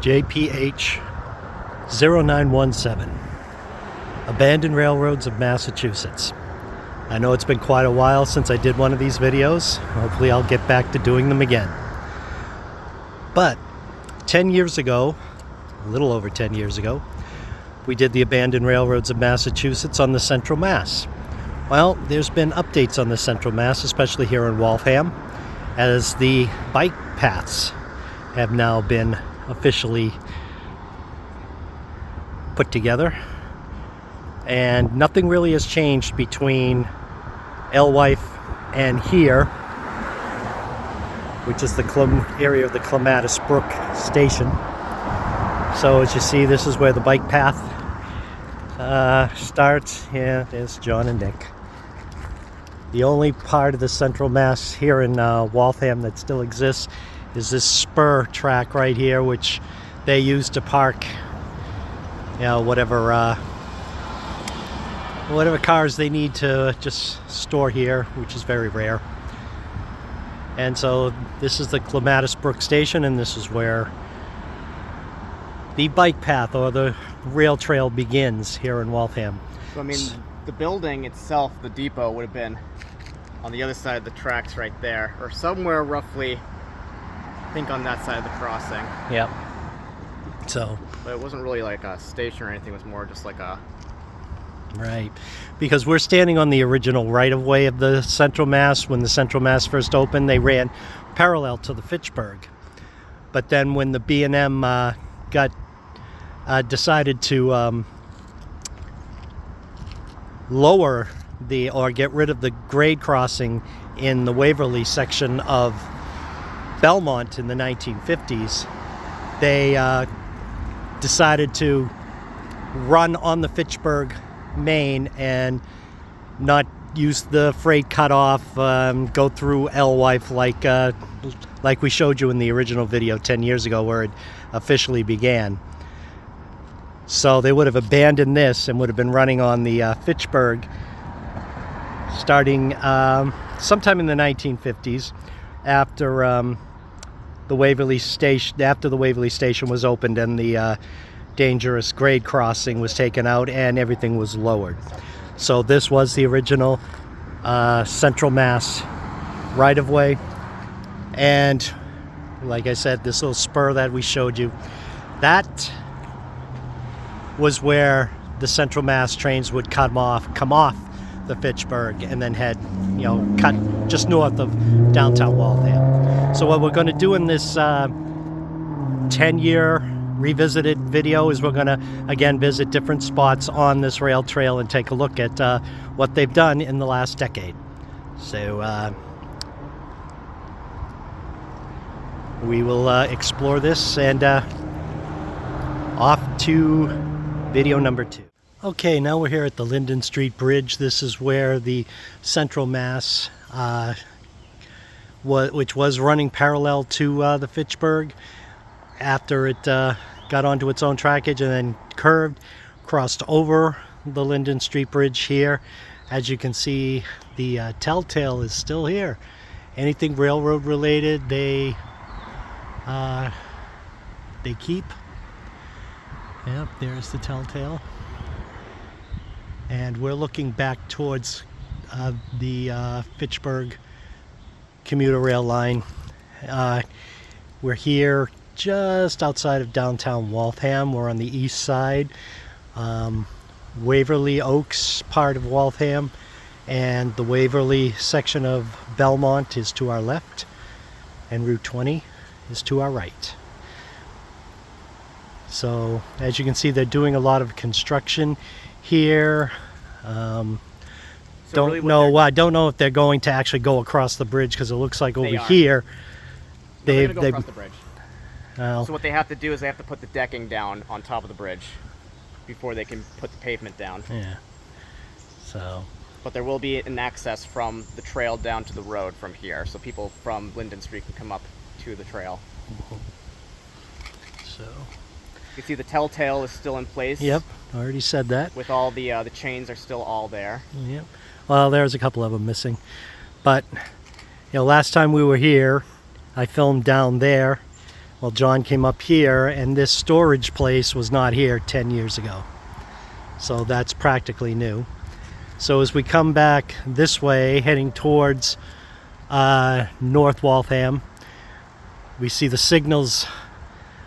JPH 0917, Abandoned Railroads of Massachusetts. I know it's been quite a while since I did one of these videos. Hopefully I'll get back to doing them again. But 10 years ago, a little over 10 years ago, we did the Abandoned Railroads of Massachusetts on the Central Mass. Well, there's been updates on the Central Mass, especially here in Waltham, as the bike paths have now been officially put together. And nothing really has changed between Alewife and here, which is the area of the Clematis Brook Station. So as you see, this is where the bike path starts. Yeah, there's John and Nick. The only part of the Central Mass here in Waltham that still exists is this spur track right here, which they use to park, you know, whatever cars they need to just store here, which is very rare. And so this is the Clematis Brook Station, and this is where the bike path or the rail trail begins here in Waltham. So, I mean, the building itself, the depot, would have been on the other side of the tracks right there, or somewhere roughly, I think, on that side of the crossing. Yep. So, but it wasn't really like a station or anything. It was more just like a... Right. Because we're standing on the original right-of-way of the Central Mass. When the Central Mass first opened, they ran parallel to the Fitchburg. But then when the B&M decided to lower or get rid of the grade crossing in the Waverly section of Belmont in the 1950s, they decided to run on the Fitchburg main and not use the freight cutoff, go through Alewife like we showed you in the original video 10 years ago where it officially began. So they would have abandoned this and would have been running on the Fitchburg starting sometime in the 1950s after the Waverly Station was opened and the dangerous grade crossing was taken out and everything was lowered. So this was the original Central Mass right-of-way, and like I said, this little spur that we showed you, that was where the Central Mass trains would come off the Fitchburg and then head, you know, cut just north of downtown Waltham. So what we're going to do in this 10-year revisited video is we're going to again visit different spots on this rail trail and take a look at what they've done in the last decade. So we will explore this, and off to video number 2. Okay, now we're here at the Lynen Street Bridge. This is where the Central Mass, which was running parallel to the Fitchburg, after it got onto its own trackage and then curved, crossed over the Lynen Street Bridge here. As you can see, the telltale is still here. Anything railroad related, they keep. Yep, there's the telltale. And we're looking back towards the Fitchburg commuter rail line. We're here just outside of downtown Waltham. We're on the east side. Waverly Oaks part of Waltham, and the Waverly section of Belmont is to our left, and Route 20 is to our right. So as you can see, they're doing a lot of construction here. I don't know if they're going to actually go across the bridge, because it looks like over here they're going to go across the bridge. So what they have to do is they have to put the decking down on top of the bridge before they can put the pavement down. Yeah. So. But there will be an access from the trail down to the road from here, so people from Lynen Street can come up to the trail. So. You can see the telltale is still in place. Yep, already said that. With all the chains are still all there. Yep. Well, there's a couple of them missing, but you know, last time we were here, I filmed down there Well, John came up here, and this storage place was not here 10 years ago. So that's practically new. So as we come back this way, heading towards North Waltham, we see the signals.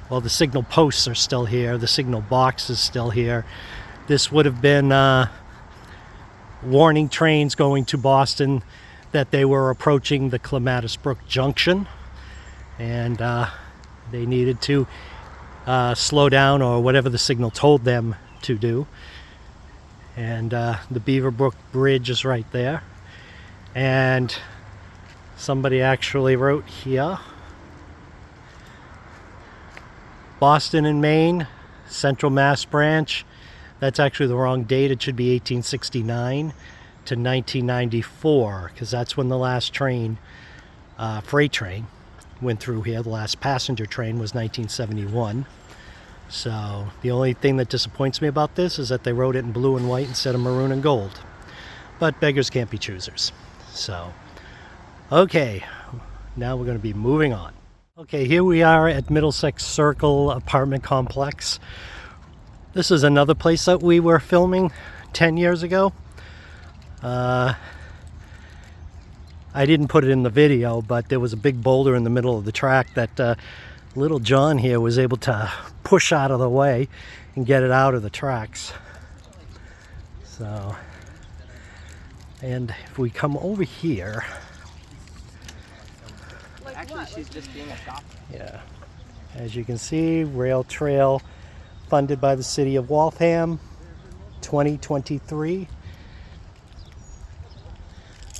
Well, the signal posts are still here. The signal box is still here. This would have been warning trains going to Boston that they were approaching the Clematis Brook Junction, and they needed to slow down, or whatever the signal told them to do. And the Beaver Brook Bridge is right there. And somebody actually wrote here, Boston and Maine, Central Mass Branch. That's actually the wrong date. It should be 1869 to 1994, because that's when the last train, freight train, went through here. The last passenger train was 1971. So the only thing that disappoints me about this is that they wrote it in blue and white instead of maroon and gold. But beggars can't be choosers. So, okay, now we're going to be moving on. Okay, here we are at Middlesex Circle apartment complex. This is another place that we were filming 10 years ago. I didn't put it in the video, but there was a big boulder in the middle of the track that little John here was able to push out of the way and get it out of the tracks. So, and if we come over here, Actually, she's just being adopted. yeah, as you can see, rail trail funded by the city of Waltham, 2023.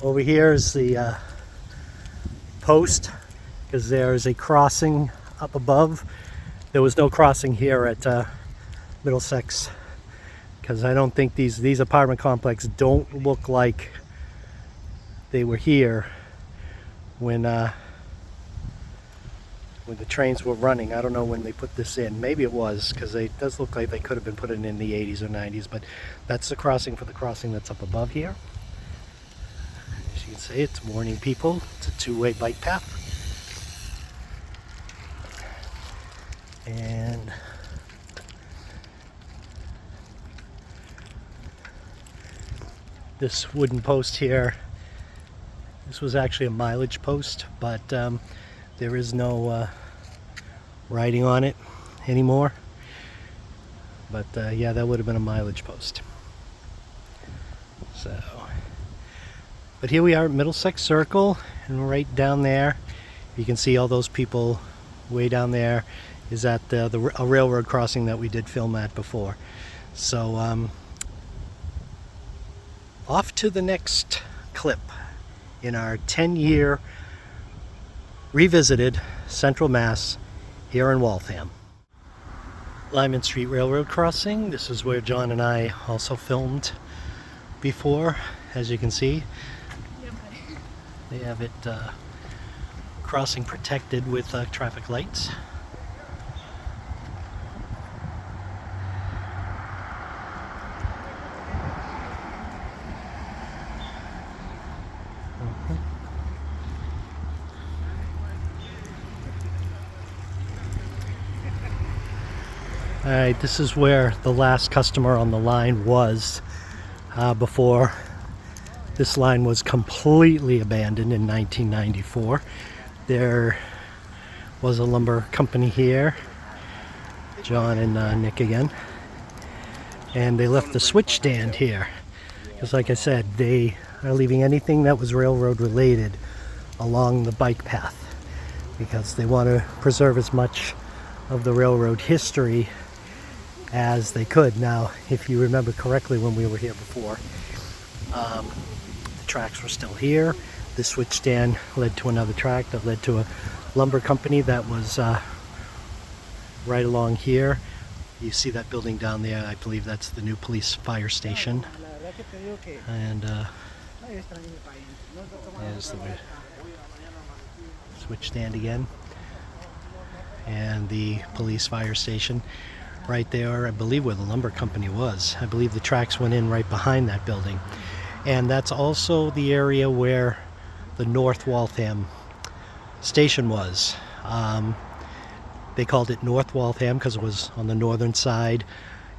Over here is the post, because there is a crossing up above. There was no crossing here at Middlesex, because I don't think these apartment complexes don't look like they were here when the trains were running. I don't know when they put this in. Maybe it was, because it does look like they could have been put in the 80s or 90s, but that's the crossing for the crossing that's up above here. As you can see, it's warning people. It's a two-way bike path. And this wooden post here, this was actually a mileage post, but there is no writing on it anymore. But yeah, that would have been a mileage post. So, but here we are at Middlesex Circle, and right down there, you can see all those people way down there is at a railroad crossing that we did film at before. So off to the next clip in our 10-year revisited Central Mass here in Waltham. Lyman Street Railroad crossing. This is where John and I also filmed before. As you can see, they have it crossing protected with traffic lights. Alright, this is where the last customer on the line was before this line was completely abandoned in 1994. There was a lumber company here, John and Nick again, and they left the switch stand here because, like I said, they are leaving anything that was railroad related along the bike path because they want to preserve as much of the railroad history as they could. Now, if you remember correctly, when we were here before, the tracks were still here. The switch stand led to another track that led to a lumber company that was right along here. You see that building down there, I believe that's the new police fire station. And there's the switch stand again. And the police fire station right there, I believe, where the lumber company was. I believe the tracks went in right behind that building. And that's also the area where the North Waltham station was. They called it North Waltham because it was on the northern side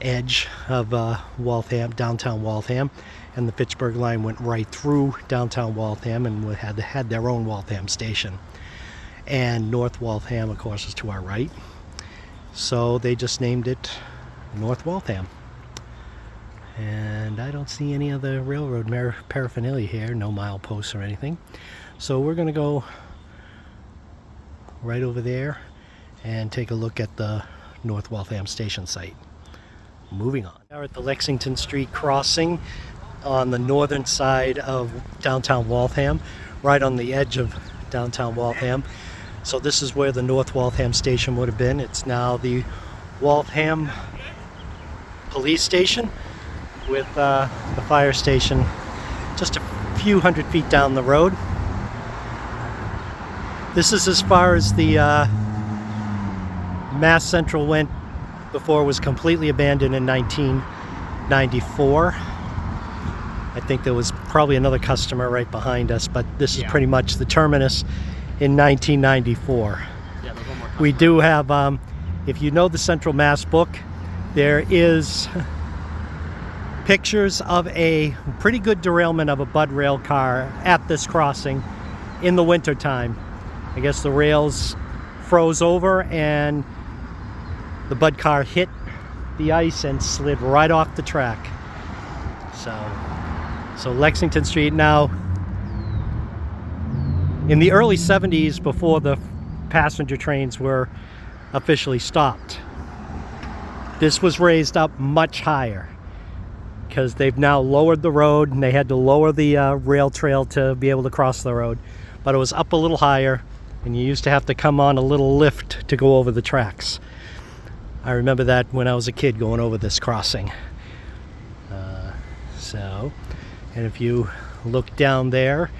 edge of Waltham, downtown Waltham, and the Fitchburg line went right through downtown Waltham and had their own Waltham station. And North Waltham, of course, is to our right, so they just named it North Waltham. And I don't see any other railroad paraphernalia here, no mileposts or anything. So we're going to go right over there and take a look at the North Waltham station site. Moving on. We're at the Lexington Street crossing on the northern side of downtown Waltham, right on the edge of downtown Waltham. So this is where the North Waltham station would have been. It's now the Waltham police station with the fire station just a few hundred feet down the road. This is as far as the Mass Central went before it was completely abandoned in 1994. I think there was probably another customer right behind us, but this is pretty much the terminus in 1994. Yeah, there's one more We do have, if you know the Central Mass book, there is pictures of a pretty good derailment of a Bud rail car at this crossing in the winter time. I guess the rails froze over and the Bud car hit the ice and slid right off the track. So Lexington Street now, in the early 70s, before the passenger trains were officially stopped, this was raised up much higher because they've now lowered the road and they had to lower the rail trail to be able to cross the road. But it was up a little higher and you used to have to come on a little lift to go over the tracks. I remember that when I was a kid going over this crossing. And if you look down there,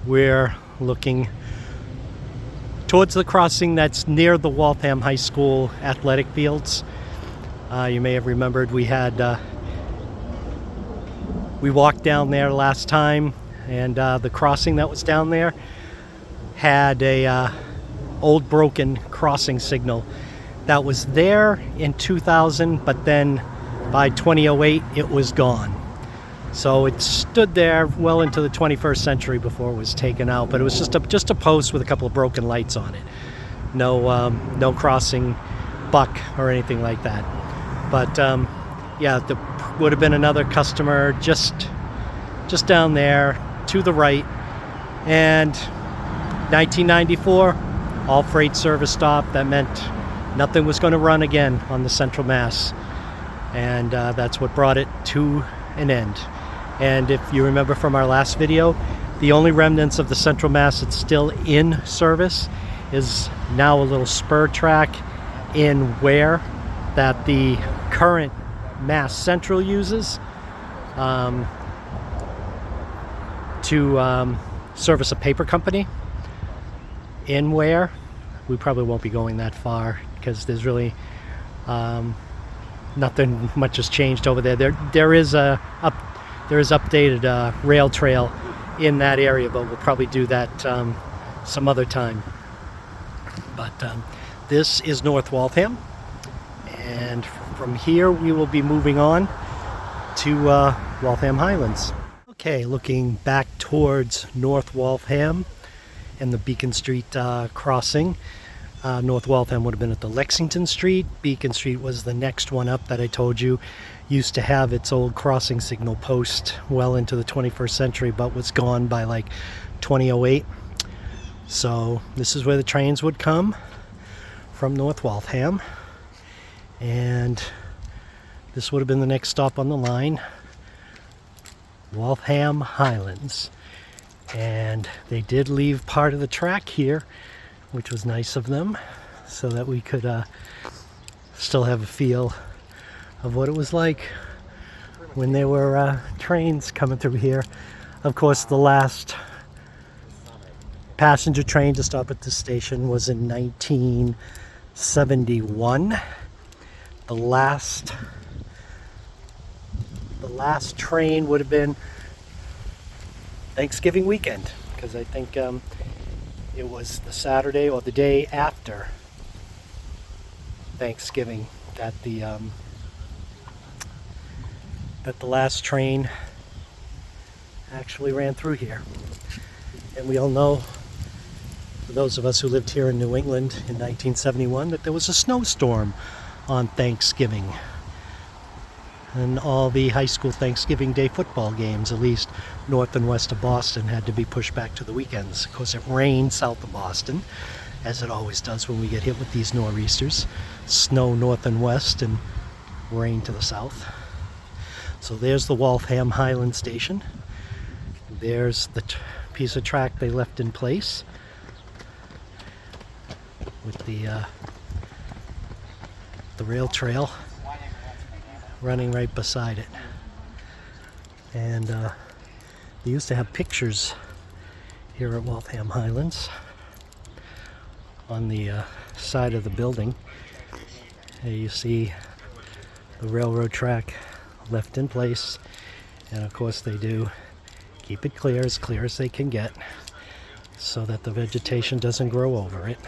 we're looking towards the crossing that's near the Waltham High School athletic fields. You may have remembered we walked down there last time, and the crossing that was down there had a old broken crossing signal that was there in 2000, but then by 2008 it was gone. So it stood there well into the 21st century before it was taken out, but it was just a post with a couple of broken lights on it. No crossing buck or anything like that. But yeah, there would have been another customer just down there to the right. And 1994, all freight service stopped. That meant nothing was going to run again on the Central Mass, and that's what brought it to an end. And if you remember from our last video, the only remnants of the Central Mass that's still in service is now a little spur track in Ware that the current Mass Central uses to service a paper company in Ware. We probably won't be going that far because there's really nothing much has changed over there. There is updated rail trail in that area, but we'll probably do that some other time. But this is North Waltham, and from here we will be moving on to Waltham Highlands. Okay, looking back towards North Waltham and the Beacon Street crossing. North Waltham would have been at the Lexington Street. Beacon Street was the next one up that I told you used to have its old crossing signal post well into the 21st century, but was gone by like 2008. So this is where the trains would come from North Waltham, and this would have been the next stop on the line, Waltham Highlands. And they did leave part of the track here, which was nice of them, so that we could still have a feel of what it was like when there were trains coming through here. Of course, the last passenger train to stop at this station was in 1971. The last train would have been Thanksgiving weekend, because I think it was the Saturday or the day after Thanksgiving that the last train actually ran through here. And we all know, for those of us who lived here in New England in 1971, that there was a snowstorm on Thanksgiving. And all the high school Thanksgiving Day football games, at least north and west of Boston, had to be pushed back to the weekends. Of course, it rained south of Boston, as it always does when we get hit with these nor'easters. Snow north and west and rain to the south. So there's the Waltham Highland Station. There's the piece of track they left in place with the rail trail running right beside it. And they used to have pictures here at Waltham Highlands on the side of the building. Here you see the railroad track left in place, and of course they do keep it clear as they can get so that the vegetation doesn't grow over it.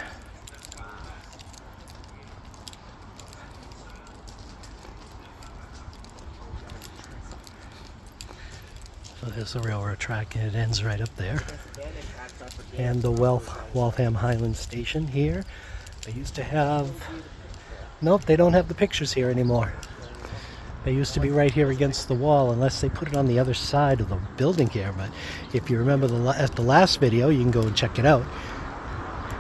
So there's the railroad track, and it ends right up there. And the Waltham Highland Station here. They used to have... Nope, they don't have the pictures here anymore. They used to be right here against the wall, unless they put it on the other side of the building here. But if you remember at the last video, you can go and check it out.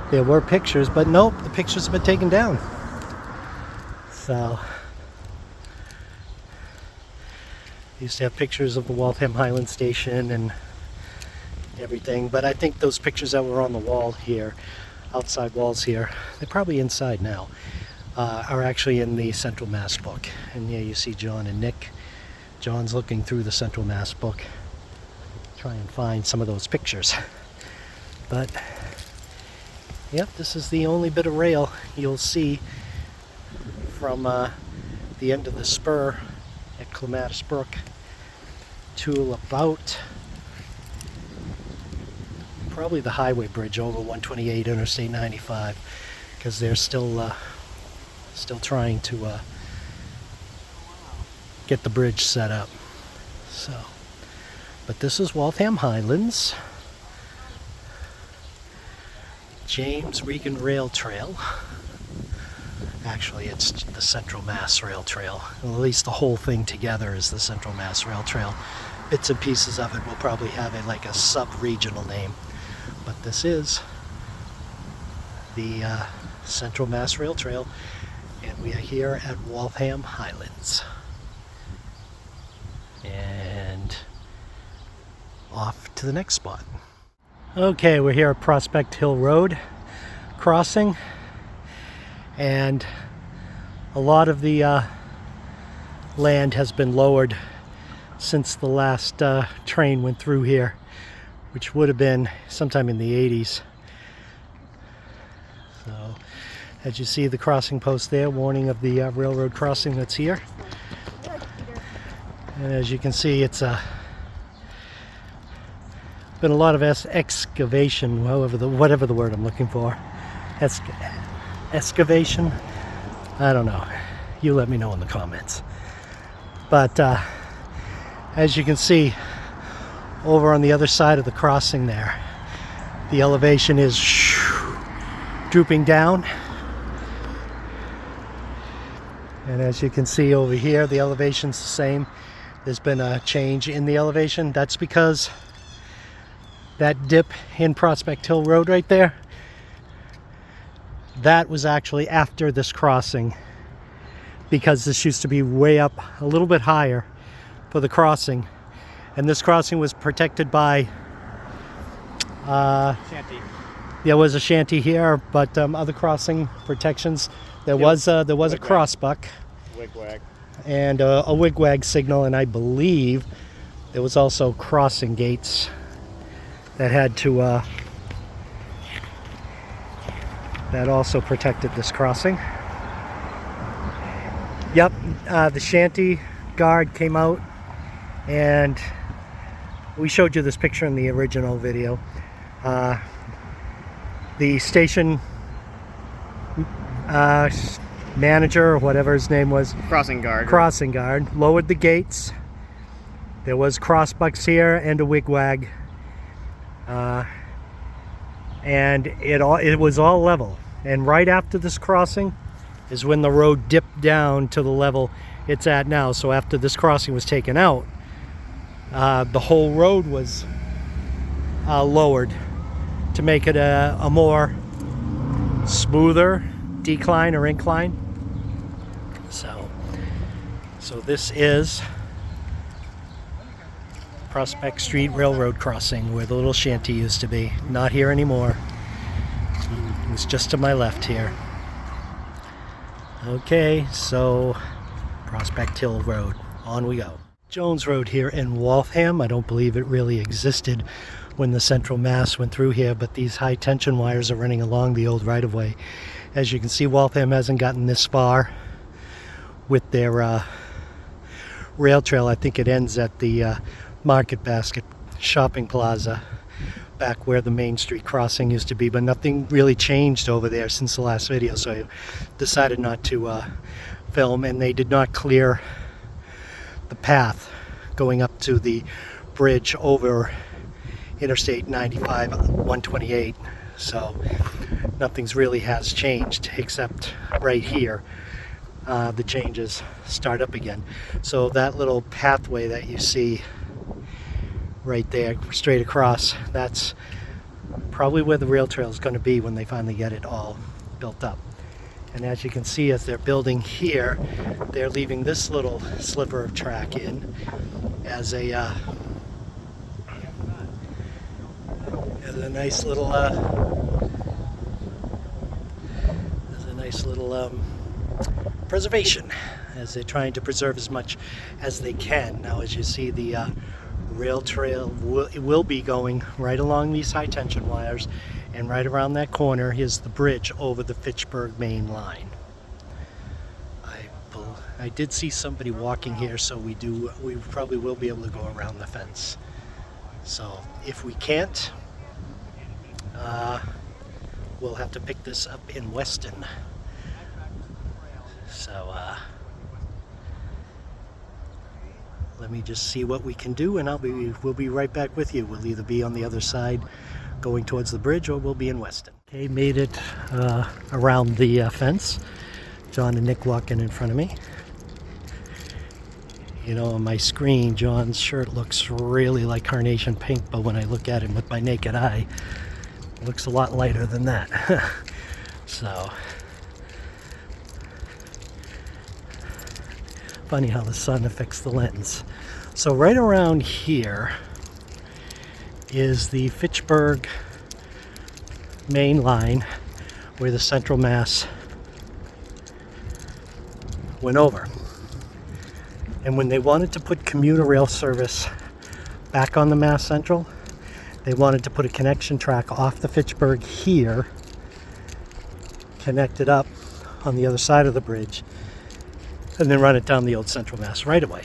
There were pictures, but nope, the pictures have been taken down. So... used to have pictures of the Waltham Highland Station and everything, but I think those pictures that were on the wall here, outside walls here, they're probably inside now, are actually in the Central Mass book. And yeah, you see John and Nick. John's looking through the Central Mass book, try and find some of those pictures. But yep, this is the only bit of rail you'll see from the end of the spur at Clematis Brook to about probably the highway bridge over 128 Interstate 95, because they're still trying to get the bridge set up. So, but this is Waltham Highlands, James Regan Rail Trail. Actually, it's the Central Mass Rail Trail. Well, at least the whole thing together is the Central Mass Rail Trail. Bits and pieces of it will probably have like a sub-regional name. But this is the Central Mass Rail Trail, and we are here at Waltham Highlands. And off to the next spot. Okay, we're here at Prospect Hill Road crossing. And a lot of the land has been lowered since the last train went through here, which would have been sometime in the 80s. So, as you see the crossing post there, warning of the railroad crossing that's here. And as you can see, it's been a lot of excavation, whatever the word I'm looking for. Excavation? I don't know. You let me know in the comments. But as you can see, over on the other side of the crossing there, the elevation is drooping down. And as you can see over here, the elevation's the same. There's been a change in the elevation. That's because that dip in Prospect Hill Road right there, that was actually after this crossing, because this used to be way up a little bit higher for the crossing, and this crossing was protected by Shanty. there was a shanty here, but other crossing protections, there was a crossbuck Wigwag. and a wigwag signal, and I believe there was also crossing gates that had to that also protected this crossing. Yep, the shanty guard came out, and we showed you this picture in the original video. The station manager, or whatever his name was, Crossing guard. crossing guard, lowered the gates. There was crossbucks here and a wigwag, and it was all level. And right after this crossing is when the road dipped down to the level it's at now. So after this crossing was taken out, the whole road was lowered to make it a more smoother decline or incline. So this is Prospect Street Railroad crossing, where the little shanty used to be. Not here anymore. It was just to my left here. Okay, so Prospect Hill Road. On we go. Jones Road here in Waltham. I don't believe it really existed when the Central Mass went through here, but these high tension wires are running along the old right-of-way. As you can see, Waltham hasn't gotten this far with their rail trail. I think it ends at the Market Basket Shopping Plaza, back where the Main Street crossing used to be, but nothing really changed over there since the last video, so I decided not to film. And they did not clear the path going up to the bridge over Interstate 95 128, so nothing's really has changed except right here. The changes start up again. So that little pathway that you see right there straight across, that's probably where the rail trail is going to be when they finally get it all built up. And as you can see, as they're building here, they're leaving this little sliver of track in as a nice little preservation, as they're trying to preserve as much as they can. Now, as you see, the rail trail will be going right along these high tension wires, and right around that corner is the bridge over the Fitchburg main line. I did see somebody walking here, so we probably will be able to go around the fence. So if we can't, we'll have to pick this up in Weston. So let me just see what we can do, and we'll be right back with you. We'll either be on the other side going towards the bridge, or we'll be in Weston. Okay, made it around the fence. John and Nick walking in front of me. You know, on my screen, John's shirt looks really like carnation pink, but when I look at him with my naked eye, it looks a lot lighter than that. So funny how the sun affects the lens. So right around here is the Fitchburg main line, where the Central Mass went over. And when they wanted to put commuter rail service back on the Mass Central, they wanted to put a connection track off the Fitchburg here, connect it up on the other side of the bridge, and then run it down the old Central Mass right away.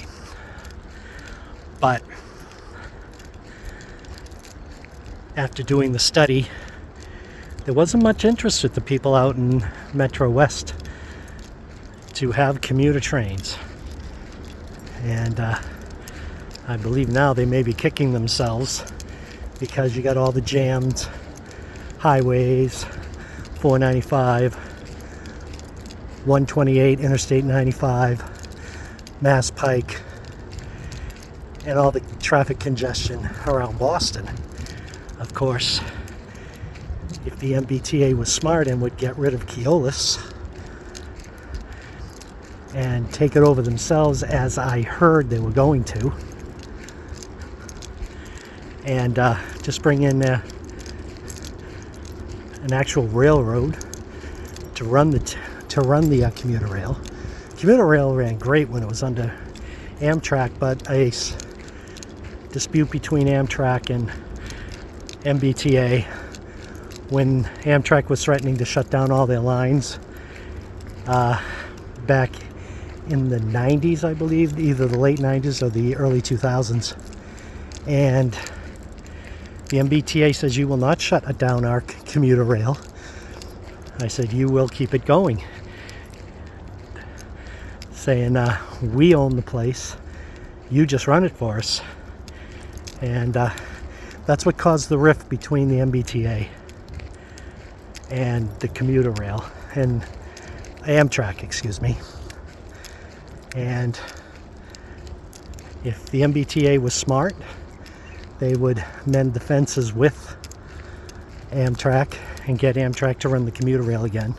But after doing the study, there wasn't much interest with the people out in Metro West to have commuter trains. And I believe now they may be kicking themselves, because you got all the jammed highways, 495, 128, Interstate 95, Mass Pike, and all the traffic congestion around Boston. Of course, if the MBTA was smart and would get rid of Keolis and take it over themselves, as I heard they were going to, and just bring in an actual railroad to run the commuter rail. Commuter rail ran great when it was under Amtrak, but a dispute between Amtrak and MBTA, when Amtrak was threatening to shut down all their lines back in the 90s, I believe, either the late 90s or the early 2000s. And the MBTA says, you will not shut down our commuter rail. I said, you will keep it going. saying, we own the place, you just run it for us. And that's what caused the rift between the MBTA and the commuter rail, and Amtrak, excuse me. And if the MBTA was smart, they would mend the fences with Amtrak and get Amtrak to run the commuter rail again.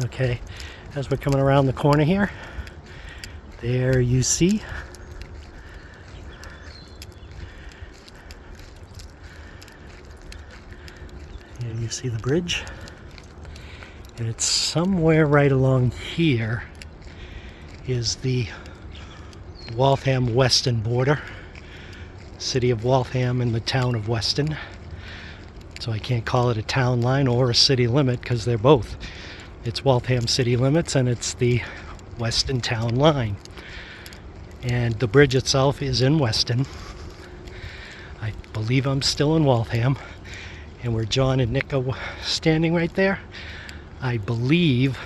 Okay, as we're coming around the corner here, there you see the bridge, and it's somewhere right along here is the Waltham Weston border, city of Waltham and the town of Weston. So I can't call it a town line or a city limit because they're both. It's Waltham city limits and it's the Weston town line. And the bridge itself is in Weston. I believe I'm still in Waltham. And where John and Nick are standing right there, I believe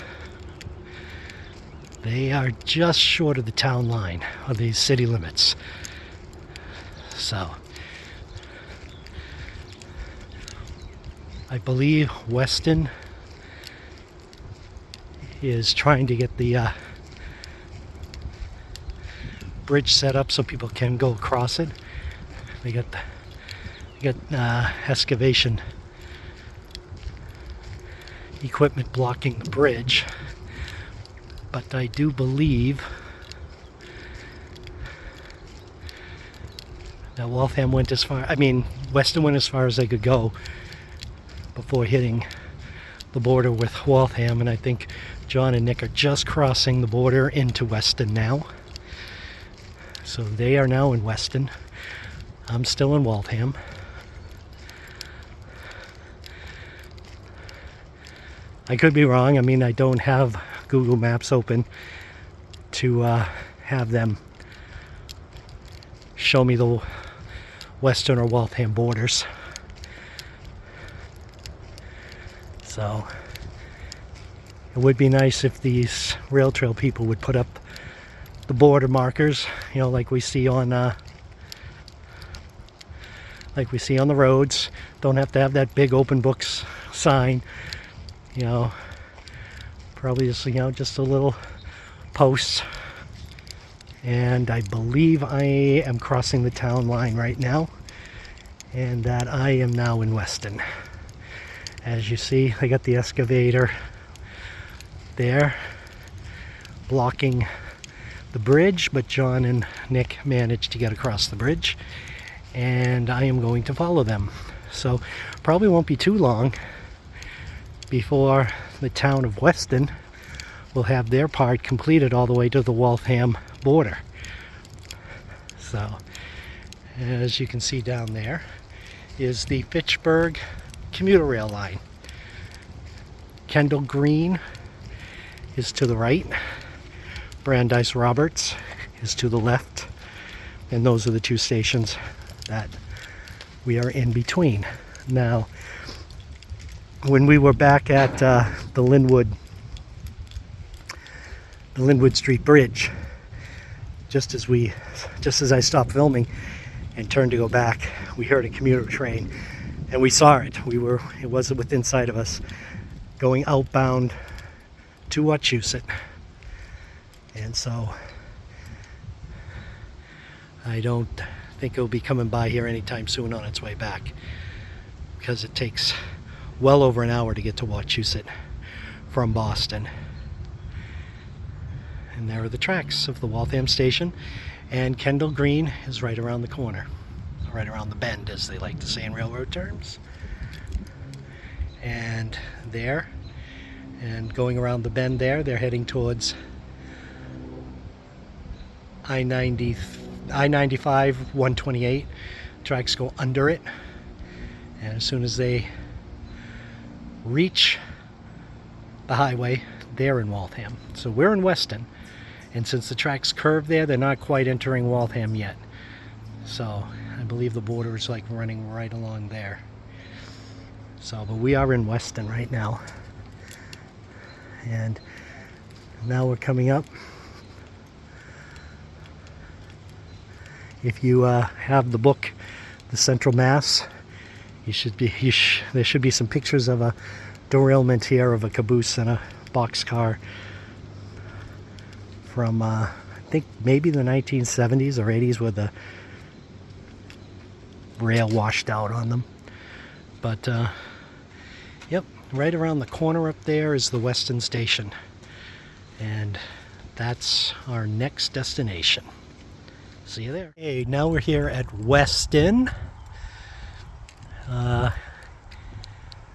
they are just short of the town line of these city limits. So I believe Weston is trying to get the bridge set up so people can go across it. They got excavation equipment blocking the bridge, but I do believe that Weston went as far as they could go before hitting the border with Waltham, and I think John and Nick are just crossing the border into Weston now. So they are now in Weston. I'm still in Waltham. I could be wrong. I mean, I don't have Google Maps open to have them show me the Weston or Waltham borders. So it would be nice if these rail trail people would put up the border markers, you know, like we see on the roads. Don't have to have that big open books sign. You know, probably just, you know, just a little post. And I believe I am crossing the town line right now, and that I am now in Weston. As you see, I got the excavator there blocking the bridge, but John and Nick managed to get across the bridge, and I am going to follow them. So probably won't be too long before the town of Weston will have their part completed all the way to the Waltham border. So as you can see down there is the Fitchburg commuter rail line. Kendall Green is to the right, Brandeis Roberts is to the left, and those are the two stations that we are in between. Now, when we were back at the Linwood Street Bridge, just as I stopped filming and turned to go back, we heard a commuter train, and we saw it. It wasn't within sight of us, going outbound to Wachusett. And so I don't think it'll be coming by here anytime soon on its way back, because it takes well over an hour to get to Wachusett from Boston. And there are the tracks of the Waltham station, and Kendall Green is right around the corner, right around the bend, as they like to say in railroad terms. And there, and going around the bend there, they're heading towards I-95, 128. Tracks go under it, and as soon as they reach the highway, they're in Waltham. So we're in Weston, and since the tracks curve there, they're not quite entering Waltham yet. So I believe the border is like running right along there. So, but we are in Weston right now, and Now we're coming up. If you have the book, The Central Mass, there should be some pictures of a derailment here of a caboose and a boxcar from I think maybe the 1970s or 80s, with the rail washed out on them. But yep, right around the corner up there is the Weston Station, and that's our next destination. See you there. Hey, now we're here at Weston.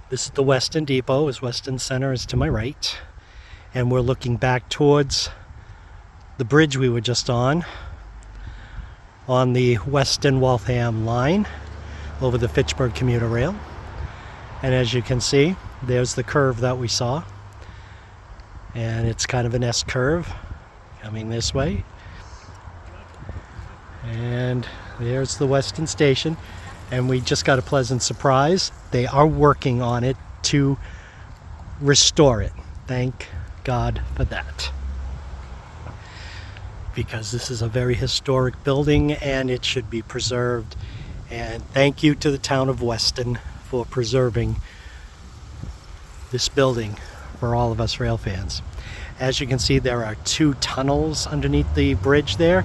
This is the Weston Depot. As Weston Center is to my right, and we're looking back towards the bridge we were just on the Weston-Waltham line over the Fitchburg commuter rail. And as you can see, there's the curve that we saw, and it's kind of an S curve coming this way. And there's the Weston Station, and we just got a pleasant surprise. They are working on it to restore it. Thank God for that, because this is a very historic building and it should be preserved. And thank you to the town of Weston for preserving this building for all of us rail fans. As you can see, there are 2 tunnels underneath the bridge there.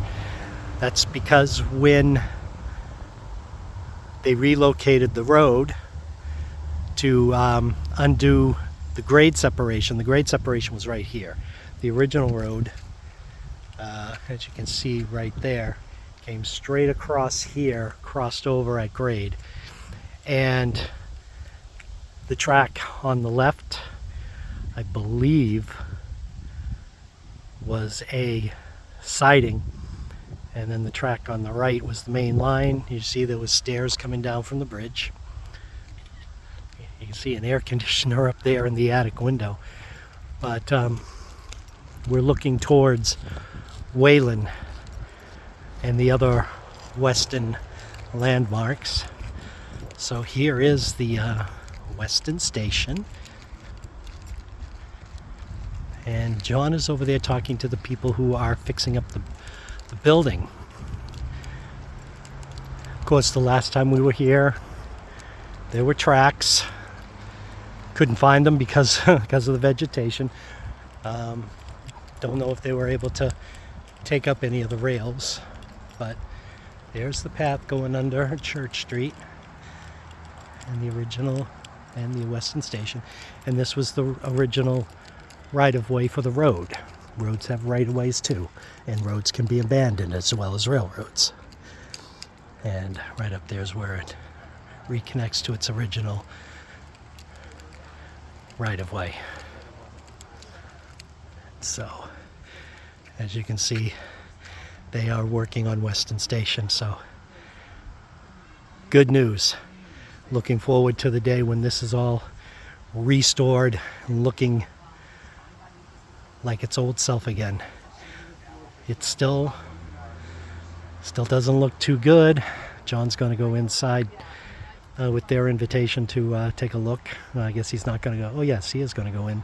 That's because when they relocated the road to undo the grade separation was right here. The original road, as you can see right there, came straight across here, crossed over at grade. And the track on the left, I believe, was a siding, and then the track on the right was the main line. You see there was stairs coming down from the bridge. You can see an air conditioner up there in the attic window. But we're looking towards Wayland and the other Weston landmarks. So here is the Weston Station, and John is over there talking to the people who are fixing up the building. Of course, the last time we were here, there were tracks. Couldn't find them because of the vegetation. Don't know if they were able to take up any of the rails, but there's the path going under Church Street and the original and the Weston Station. And this was the original right-of-way for the road. Roads have right-of-ways too, and roads can be abandoned as well as railroads. And right up there is where it reconnects to its original right-of-way. So, as you can see, they are working on Weston Station, so good news. Looking forward to the day when this is all restored and looking like its old self again. It still doesn't look too good. John's going to go inside with their invitation to take a look. I guess he's not going to go. Oh yes, he is going to go in.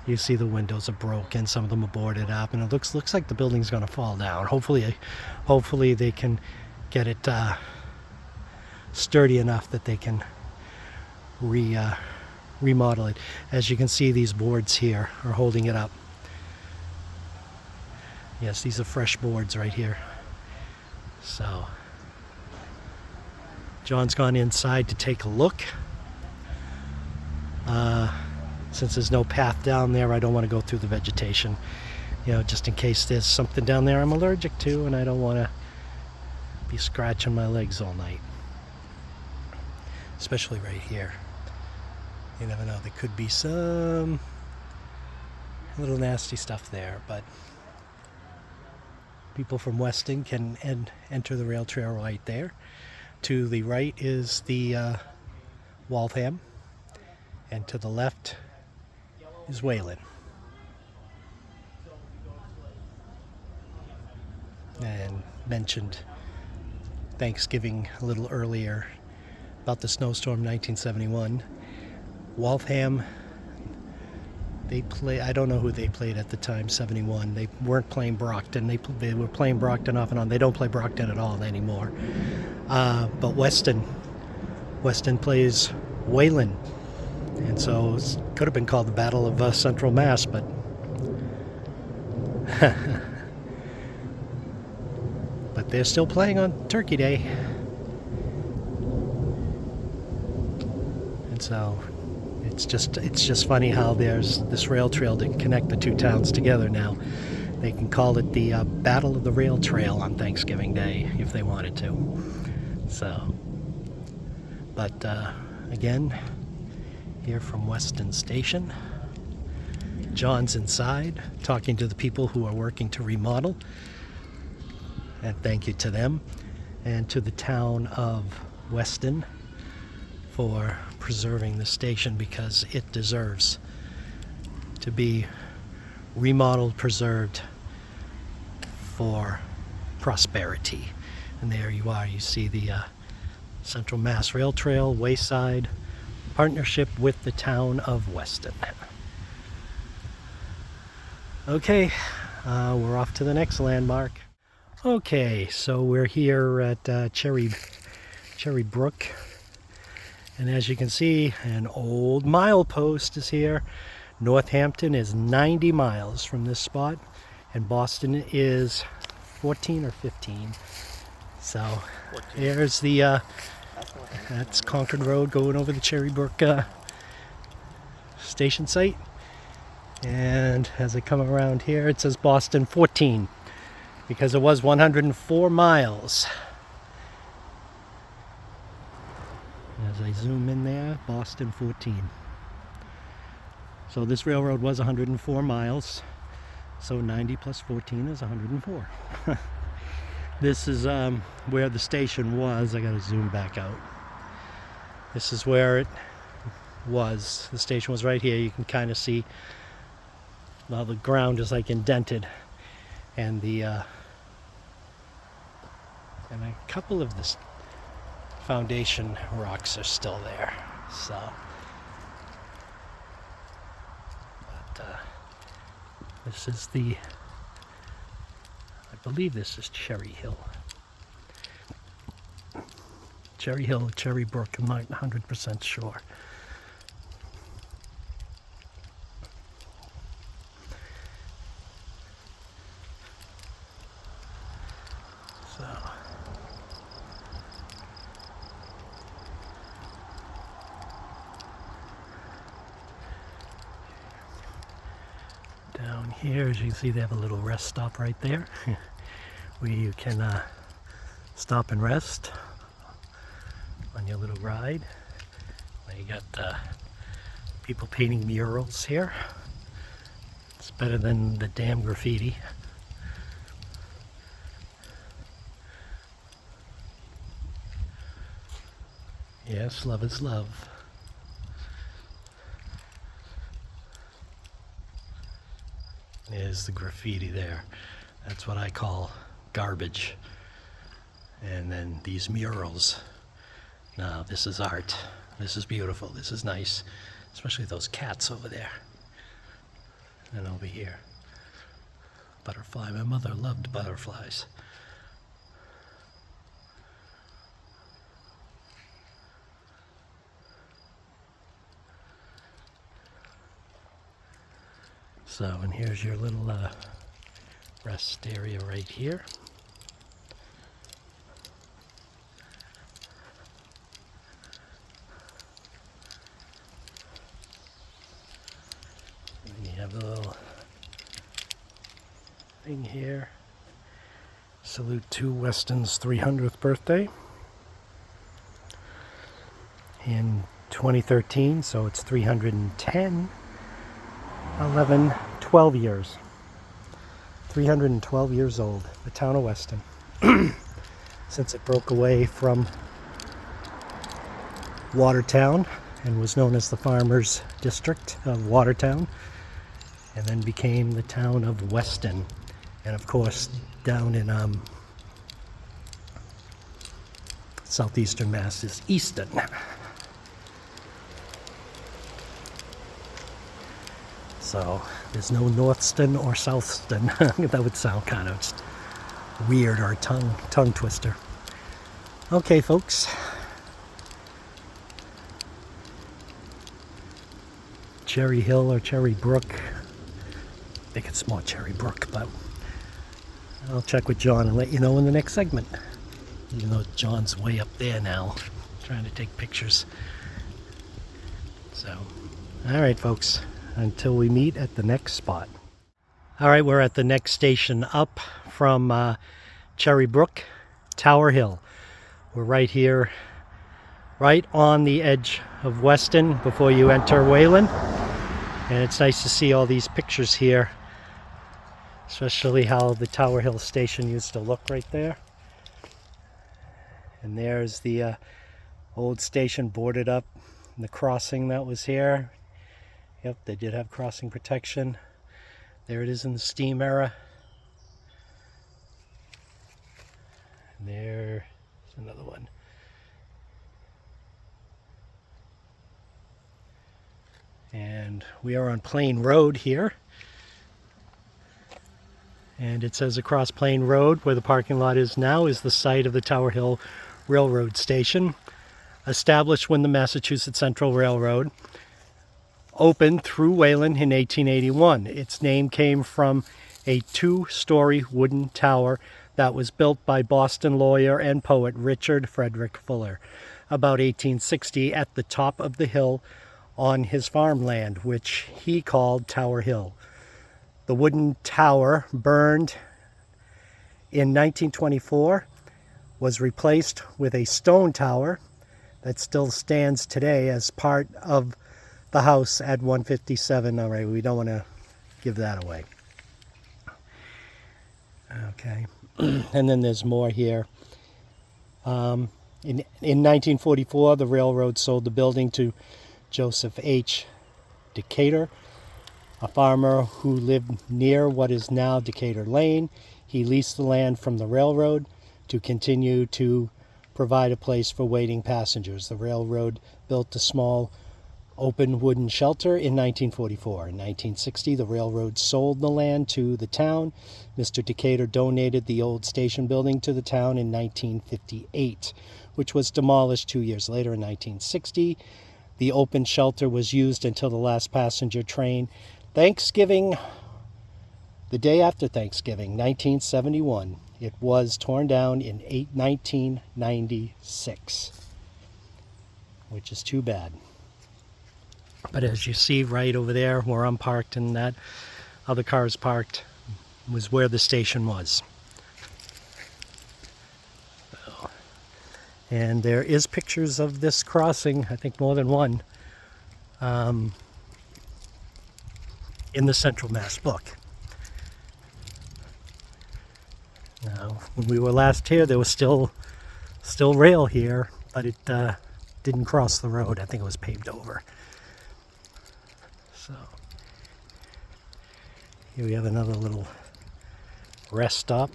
You see the windows are broken, some of them are boarded up, and it looks like the building's going to fall down. Hopefully they can get it sturdy enough that they can remodel it. As you can see, these boards here are holding it up. Yes, these are fresh boards right here. So John's gone inside to take a look. Since there's no path down there, I don't want to go through the vegetation, just in case there's something down there I'm allergic to, and I don't want to be scratching my legs all night, especially right here. You never know, there could be some little nasty stuff there, but people from Weston can enter the rail trail right there. To the right is the Waltham, and to the left is Wayland. And mentioned Thanksgiving a little earlier about the snowstorm 1971. Waltham They play. I don't know who they played at the time. 71. They weren't playing Brockton. They were playing Brockton off and on. They don't play Brockton at all anymore. But Weston plays Wayland, and so it could have been called the Battle of Central Mass, but but they're still playing on Turkey Day, and so. It's just funny how there's this rail trail to connect the two towns together now. They can call it the Battle of the Rail Trail on Thanksgiving Day if they wanted to. So, but again, here from Weston Station, John's inside talking to the people who are working to remodel. And thank you to them and to the town of Weston for preserving the station, because it deserves to be remodeled, preserved for prosperity. And there you are, you see the Central Mass Rail Trail Wayside partnership with the town of Weston. Okay, we're off to the next landmark. Okay, so we're here at Cherry Brook. And as you can see, an old milepost is here. Northampton is 90 miles from this spot, and Boston is 14 or 15. So 14. There's the, that's Concord Road going over the Cherry Brook station site. And as I come around here, it says Boston 14, because it was 104 miles. As I zoom in there, Boston 14. So this railroad was 104 miles. So 90 plus 14 is 104. This is where the station was. I gotta zoom back out. This is where it was. The station was right here. You can kind of see, well, the ground is like indented, and the and a couple of the foundation rocks are still there. So, but this is the, I believe this is Cherry Hill. Cherry Hill, Cherry Brook, I'm not 100% sure. So, down here, as you can see, they have a little rest stop right there where you can stop and rest on your little ride. You got people painting murals here. It's better than the damn graffiti. Yes, love is love. There's the graffiti there. That's what I call garbage. And then these murals. Now, this is art. This is beautiful. This is nice. Especially those cats over there. And over here. Butterfly. My mother loved butterflies. So, and here's your little rest area right here. And you have a little thing here. Salute to Weston's 300th birthday in 2013, so it's 310. 11, 12 years. 312 years old, the town of Weston. Since it broke away from Watertown and was known as the Farmers District of Watertown, and then became the town of Weston. And of course, down in southeastern Mass is Easton. So there's no Northston or Southston. That would sound kind of just weird or a tongue twister. Okay, folks. Cherry Hill or Cherry Brook. I think it's more Cherry Brook, but I'll check with John and let you know in the next segment. Even though John's way up there now, trying to take pictures. So, all right, folks, until we meet at the next spot. All right, we're at the next station up from Cherry Brook, Tower Hill. We're right here, right on the edge of Weston before you enter Wayland. And it's nice to see all these pictures here, especially how the Tower Hill station used to look right there. And there's the old station boarded up, and the crossing that was here. Yep, they did have crossing protection. There it is in the steam era. And there's another one. And we are on Plain Road here. And it says across Plain Road, where the parking lot is now, is the site of the Tower Hill Railroad Station, established when the Massachusetts Central Railroad opened through Wayland in 1881. Its name came from a two-story wooden tower that was built by Boston lawyer and poet Richard Frederick Fuller about 1860 at the top of the hill on his farmland, which he called Tower Hill. The wooden tower burned in 1924, was replaced with a stone tower that still stands today as part of the house at 157. All right, we don't want to give that away. Okay, and then there's more here. In 1944, the railroad sold the building to Joseph H. Decatur, a farmer who lived near what is now Decatur Lane. He leased the land from the railroad to continue to provide a place for waiting passengers. The railroad built a small open wooden shelter in 1944. In 1960, the railroad sold the land to the town. Mr. Decatur donated the old station building to the town in 1958, which was demolished 2 years later in 1960. The open shelter was used until the last passenger train, Thanksgiving, the day after Thanksgiving, 1971. It was torn down in 1996, which is too bad. But as you see right over there where I'm parked and that other car is parked was where the station was. And there is pictures of this crossing, I think more than one, in the Central Mass book. Now, when we were last here, there was still rail here, but it didn't cross the road. I think it was paved over. So here we have another little rest stop.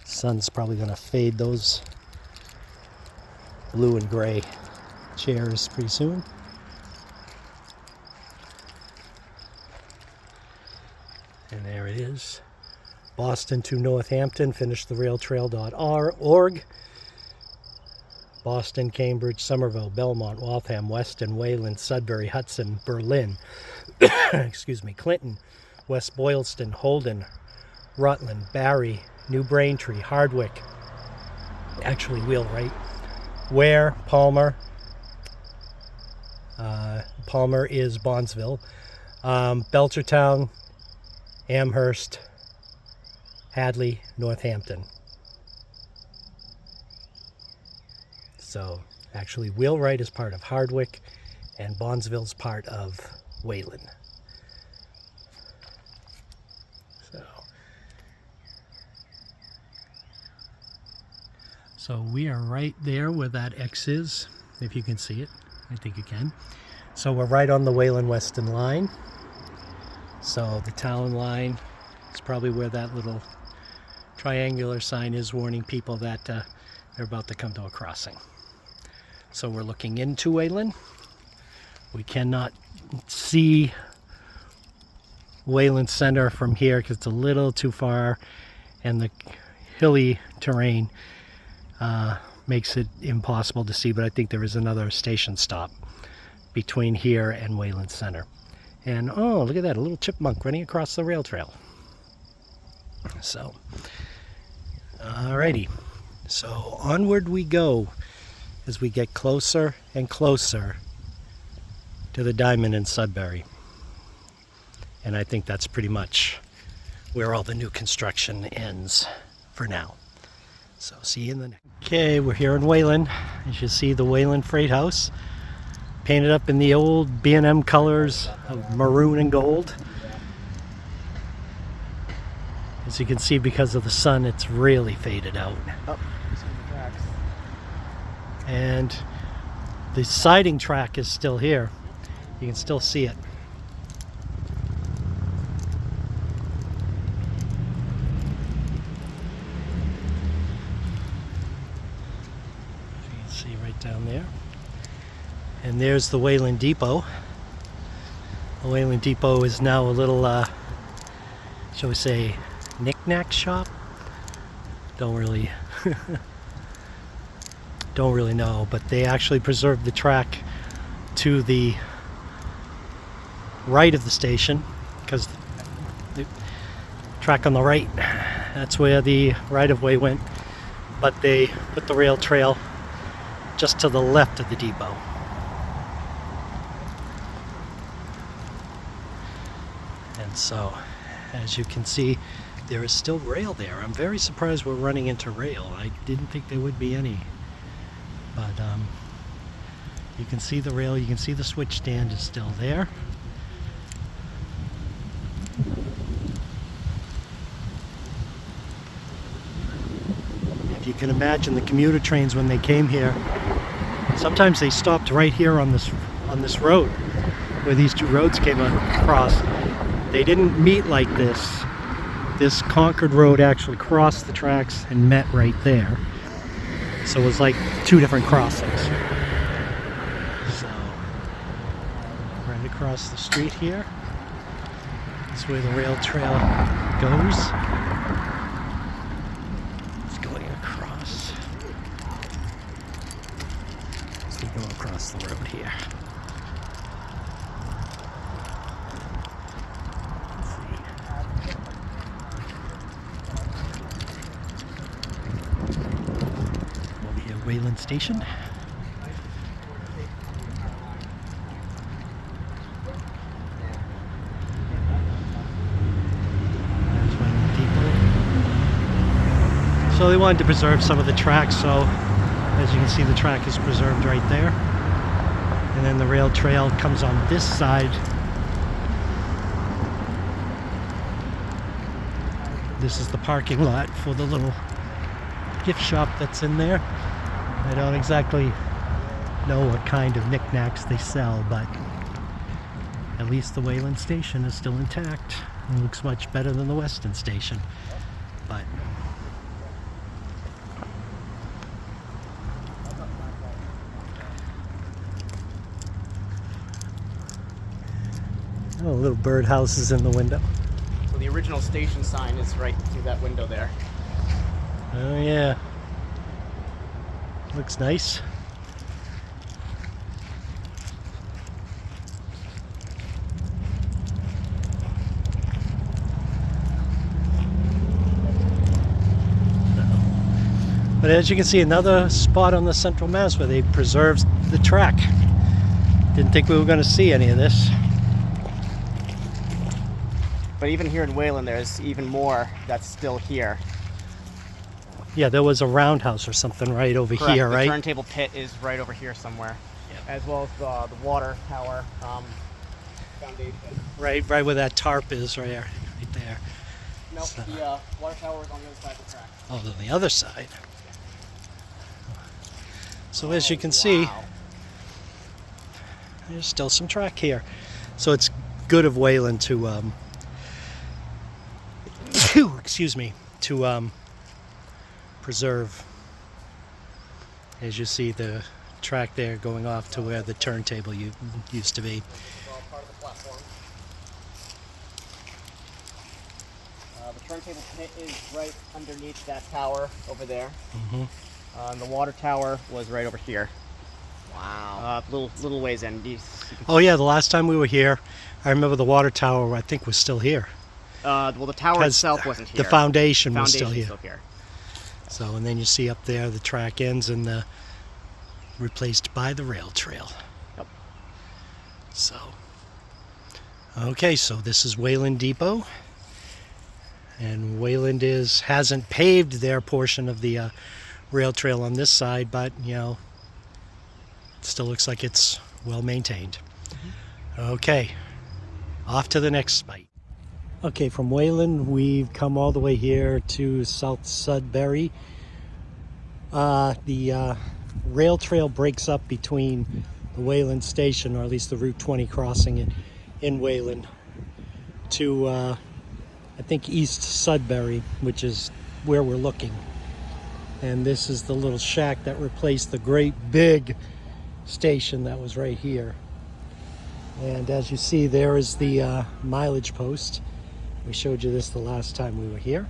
Sun's probably going to fade those blue and gray chairs pretty soon. And there it is. Boston to Northampton, finishtherailtrail.org. Boston, Cambridge, Somerville, Belmont, Waltham, Weston, Wayland, Sudbury, Hudson, Berlin, excuse me, Clinton, West Boylston, Holden, Rutland, Barry, New Braintree, Hardwick, actually Wheelwright, Ware, Palmer, Palmer is Bondsville, Belchertown, Amherst, Hadley, Northampton. So actually Wheelwright is part of Hardwick and Bondsville's part of Wayland. So we are right there where that X is, if you can see it. I think you can. So we're right on the Wayland Weston line. So the town line is probably where that little triangular sign is warning people that they're about to come to a crossing. So we're looking into Wayland. We cannot see Wayland Center from here because it's a little too far, and the hilly terrain makes it impossible to see, but I think there is another station stop between here and Wayland Center. And oh, look at that, a little chipmunk running across the rail trail. So, alrighty, so onward we go as we get closer and closer to the diamond in Sudbury. And I think that's pretty much where all the new construction ends for now. So see you in the next. Okay, we're here in Wayland. As you see, the Wayland Freight House, painted up in the old B&M colors of maroon and gold. As you can see, because of the sun, it's really faded out. Oh, some tracks. And the siding track is still here. You can still see it. You can see right down there. And there's the Wayland Depot. The Wayland Depot is now a little, shall we say, knick-knack shop? Don't really know, but they actually preserved the track to the right of the station, because the track on the right, that's where the right-of-way went, but they put the rail trail just to the left of the depot. And so, as you can see, there is still rail there. I'm very surprised we're running into rail. I didn't think there would be any. But you can see the rail, you can see the switch stand is still there. If you can imagine the commuter trains when they came here, sometimes they stopped right here on this road, where these two roads came across. They didn't meet like this. This Concord Road actually crossed the tracks and met right there. So it was like two different crossings. So, right across the street here is where the rail trail goes. It's going across. So we go across the road here. Wayland Station. There's Wayland Depot. So they wanted to preserve some of the track, so as you can see, the track is preserved right there. And then the rail trail comes on this side. This is the parking lot for the little gift shop that's in there. I don't exactly know what kind of knickknacks they sell, but at least the Wayland Station is still intact. It looks much better than the Weston Station. But oh, little birdhouses in the window. So the original station sign is right through that window there. Oh yeah. Looks nice. But as you can see, another spot on the Central Mass where they preserved the track. Didn't think we were going to see any of this. But even here in Wayland, there's even more that's still here. Yeah, there was a roundhouse or something right over Correct. here, right? The turntable pit is right over here somewhere, as well as the water tower foundation. Right where that tarp is, right there. Nope, So, the water tower is on the other side of the track. oh, on the other side. So as you can see, there's still some track here. So it's good of Wayland to, excuse me, to preserve. As you see, the track there going off to where the turntable used to be. It's all part of the platform. turntable pit is right underneath that tower over there. Mm-hmm. And the water tower was right over here. Wow. Little ways in. Oh yeah, the last time we were here, I remember the water tower, I think, was still here. Well, the tower itself wasn't here. The foundation was Foundation's still here. So, and then you see up there the track ends and replaced by the rail trail. Yep. So, okay, so this is Wayland Depot. And Wayland hasn't paved their portion of the rail trail on this side, but, you know, it still looks like it's well maintained. Mm-hmm. Okay, off to the next spite. Okay, from Wayland, we've come all the way here to South Sudbury. The rail trail breaks up between the Wayland Station, or at least the Route 20 crossing in Wayland, to I think East Sudbury, which is where we're looking. And this is the little shack that replaced the great big station that was right here. And as you see, there is the mileage post. We showed you this the last time we were here.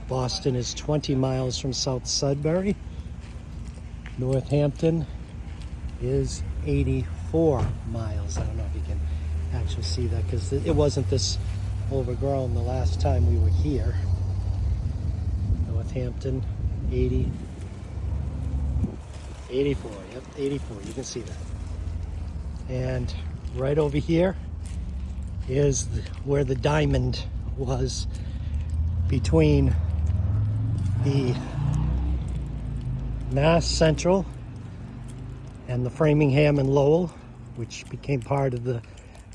Boston is 20 miles from South Sudbury. Northampton is 84 miles. I don't know if you can actually see that because it wasn't this overgrown the last time we were here. Northampton, 84, yep, 84, you can see that. And right over here is where the diamond was between the Mass Central and the Framingham and Lowell, which became part of the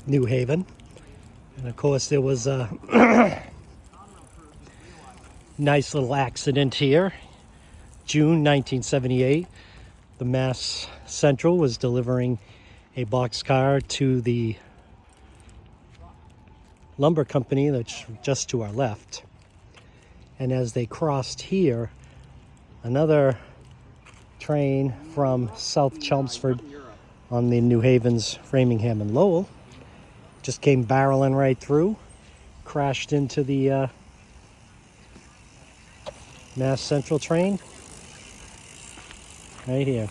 New Haven. And of course there was a nice little accident here. June 1978, the Mass Central was delivering a boxcar to the lumber company that's just to our left. And as they crossed here, another train from South Chelmsford on the New Haven's Framingham and Lowell just came barreling right through, crashed into the Mass Central train right here.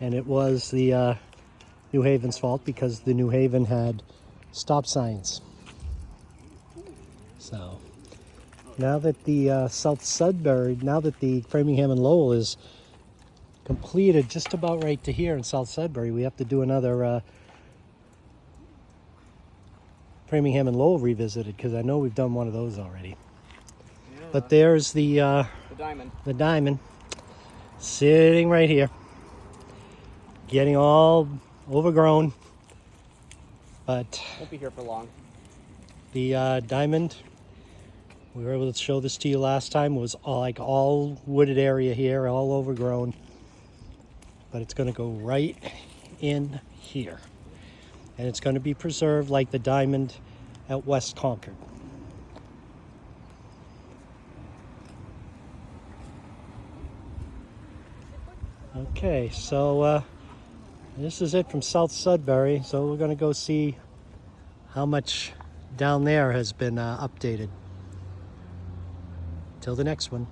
And it was the New Haven's fault because the New Haven had stop signs. So now that the South Sudbury, now that the Framingham and Lowell is completed just about right to here in South Sudbury, we have to do another Framingham and Lowell revisited because I know we've done one of those already. Yeah. But there's the diamond. The diamond sitting right here, getting all overgrown. But won't be here for long. The diamond, we were able to show this to you last time, was all wooded area here, all overgrown. But it's going to go right in here. And it's going to be preserved like the diamond at West Concord. Okay, so this is it from South Sudbury. So we're going to go see how much down there has been updated. Till the next one.